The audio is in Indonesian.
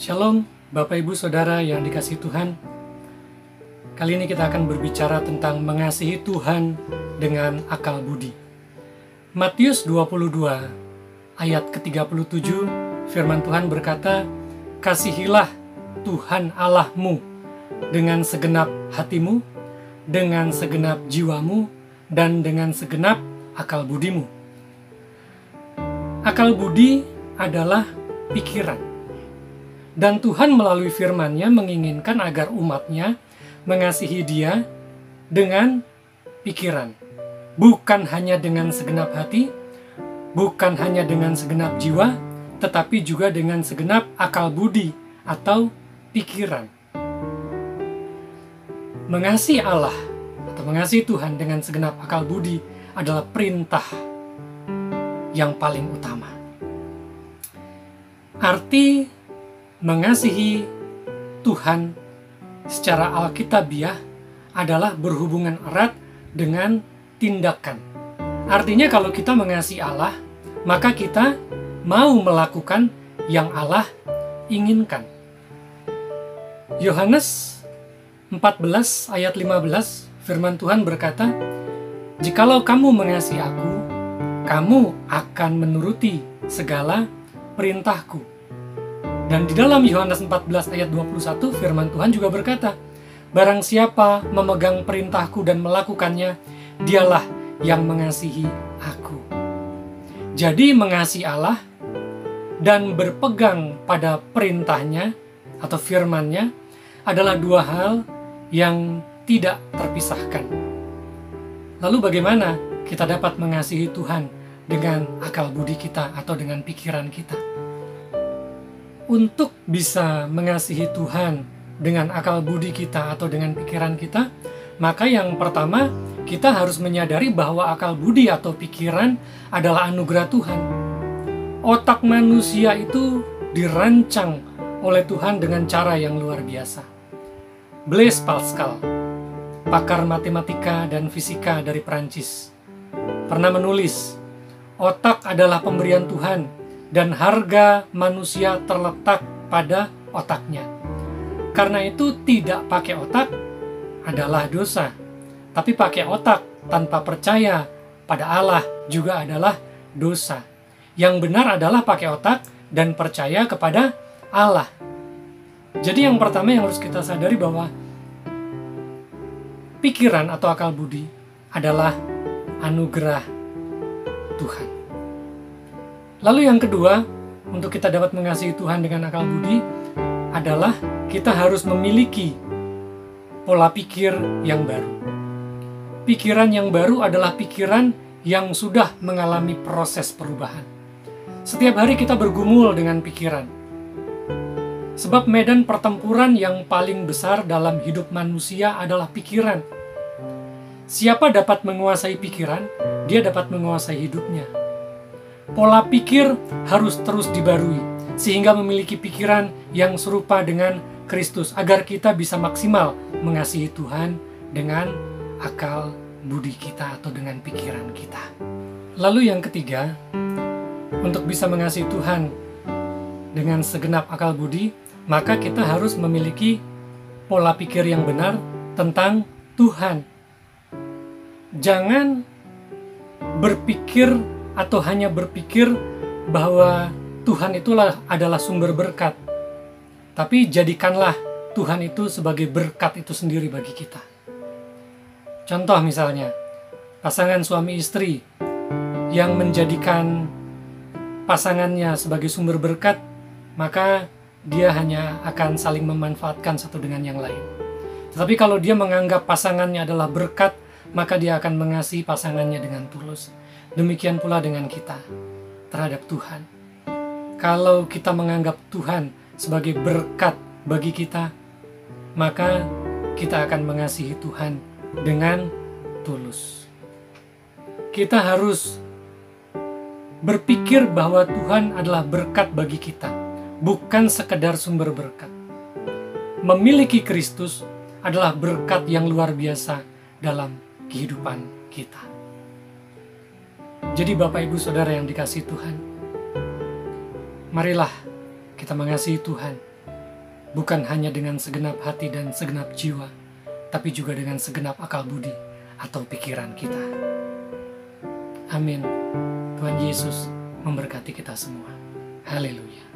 Shalom, Bapak Ibu Saudara yang dikasihi Tuhan. Kali ini kita akan berbicara tentang mengasihi Tuhan dengan akal budi. Matius 22 ayat ke-37, firman Tuhan berkata, "Kasihilah Tuhan Allahmu dengan segenap hatimu, dengan segenap jiwamu, dan dengan segenap akal budimu." Akal budi adalah pikiran. Dan Tuhan melalui firman-Nya menginginkan agar umat-Nya mengasihi Dia dengan pikiran. Bukan hanya dengan segenap hati, bukan hanya dengan segenap jiwa, tetapi juga dengan segenap akal budi atau pikiran. Mengasihi Allah atau mengasihi Tuhan dengan segenap akal budi adalah perintah yang paling utama. Arti mengasihi Tuhan secara alkitabiah adalah berhubungan erat dengan tindakan. Artinya kalau kita mengasihi Allah, maka kita mau melakukan yang Allah inginkan. Yohanes 14 ayat 15, firman Tuhan berkata, "Jikalau kamu mengasihi aku, kamu akan menuruti segala perintahku." Dan di dalam Yohanes 14 ayat 21, firman Tuhan juga berkata, "Barang siapa memegang perintahku dan melakukannya, dialah yang mengasihi aku." Jadi mengasihi Allah dan berpegang pada perintahnya atau firman-Nya adalah dua hal yang tidak terpisahkan. Lalu bagaimana kita dapat mengasihi Tuhan dengan akal budi kita atau dengan pikiran kita? Untuk bisa mengasihi Tuhan dengan akal budi kita atau dengan pikiran kita, maka yang pertama kita harus menyadari bahwa akal budi atau pikiran adalah anugerah Tuhan. Otak manusia itu dirancang oleh Tuhan dengan cara yang luar biasa. Blaise Pascal, pakar matematika dan fisika dari Prancis, pernah menulis, "Otak adalah pemberian Tuhan dan harga manusia terletak pada otaknya. Karena itu tidak pakai otak adalah dosa. Tapi pakai otak tanpa percaya pada Allah juga adalah dosa. Yang benar adalah pakai otak dan percaya kepada Allah." Jadi yang pertama yang harus kita sadari bahwa pikiran atau akal budi adalah anugerah Tuhan. Lalu yang kedua, untuk kita dapat mengasihi Tuhan dengan akal budi adalah kita harus memiliki pola pikir yang baru. Pikiran yang baru adalah pikiran yang sudah mengalami proses perubahan. Setiap hari kita bergumul dengan pikiran. Sebab medan pertempuran yang paling besar dalam hidup manusia adalah pikiran. Siapa dapat menguasai pikiran, dia dapat menguasai hidupnya. Pola pikir harus terus dibarui, sehingga memiliki pikiran yang serupa dengan Kristus, agar kita bisa maksimal mengasihi Tuhan dengan akal budi kita atau dengan pikiran kita. Lalu yang ketiga, untuk bisa mengasihi Tuhan dengan segenap akal budi, maka kita harus memiliki pola pikir yang benar tentang Tuhan. Jangan berpikir atau hanya berpikir bahwa Tuhan itulah adalah sumber berkat. Tapi jadikanlah Tuhan itu sebagai berkat itu sendiri bagi kita. Contoh misalnya, pasangan suami istri yang menjadikan pasangannya sebagai sumber berkat, maka dia hanya akan saling memanfaatkan satu dengan yang lain. Tetapi kalau dia menganggap pasangannya adalah berkat, maka dia akan mengasihi pasangannya dengan tulus. Demikian pula dengan kita terhadap Tuhan. Kalau kita menganggap Tuhan sebagai berkat bagi kita, maka kita akan mengasihi Tuhan dengan tulus. Kita harus berpikir bahwa Tuhan adalah berkat bagi kita, bukan sekedar sumber berkat. Memiliki Kristus adalah berkat yang luar biasa dalam kehidupan kita. Jadi Bapak Ibu Saudara yang dikasihi Tuhan, marilah kita mengasihi Tuhan bukan hanya dengan segenap hati dan segenap jiwa, tapi juga dengan segenap akal budi atau pikiran kita. Amin. Tuhan Yesus memberkati kita semua. Haleluya.